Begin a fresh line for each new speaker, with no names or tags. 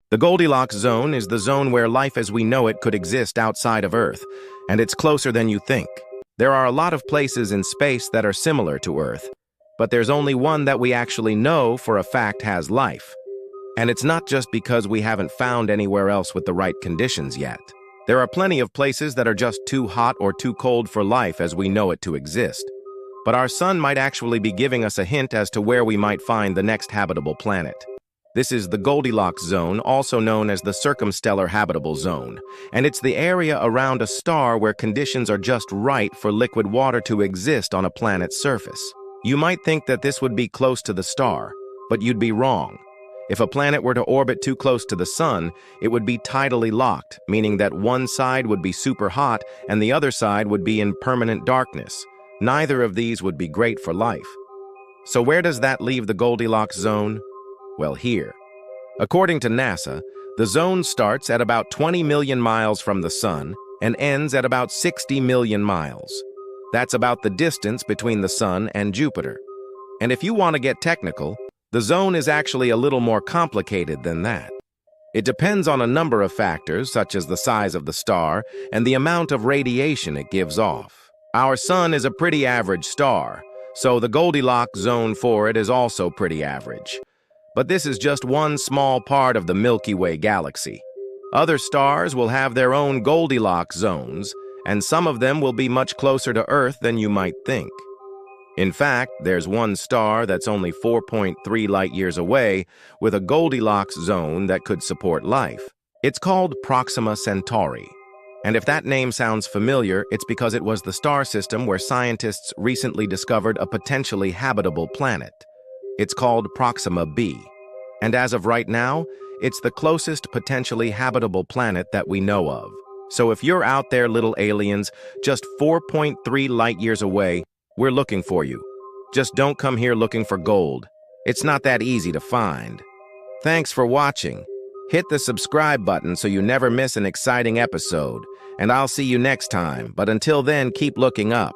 The Goldilocks zone is the zone where life as we know it could exist outside of Earth, and it's closer than you think. There are a lot of places in space that are similar to Earth, but there's only one that we actually know for a fact has life. And it's not just because we haven't found anywhere else with the right conditions yet. There are plenty of places that are just too hot or too cold for life as we know it to exist. But our sun might actually be giving us a hint as to where we might find the next habitable planet. This is the Goldilocks zone, also known as the circumstellar habitable zone, and it's the area around a star where conditions are just right for liquid water to exist on a planet's surface. You might think that this would be close to the star, but you'd be wrong. If a planet were to orbit too close to the sun, it would be tidally locked, meaning that one side would be super hot and the other side would be in permanent darkness. Neither of these would be great for life. So where does that leave the Goldilocks zone? Well, here. According to NASA, the zone starts at about 20 million miles from the sun and ends at about 60 million miles. That's about the distance between the sun and Jupiter. And if you want to get technical, the zone is actually a little more complicated than that. It depends on a number of factors, such as the size of the star and the amount of radiation it gives off. Our sun is a pretty average star, so the Goldilocks zone for it is also pretty average. But this is just one small part of the Milky Way galaxy. Other stars will have their own Goldilocks zones, and some of them will be much closer to Earth than you might think. In fact, there's one star that's only 4.3 light-years away with a Goldilocks zone that could support life. It's called Proxima Centauri. And if that name sounds familiar, it's because it was the star system where scientists recently discovered a potentially habitable planet. It's called Proxima b. And as of right now, it's the closest potentially habitable planet that we know of. So if you're out there, little aliens, just 4.3 light-years away, we're looking for you. Just don't come here looking for gold. It's not that easy to find. Thanks for watching. Hit the subscribe button so you never miss an exciting episode. And I'll see you next time, but until then, keep looking up.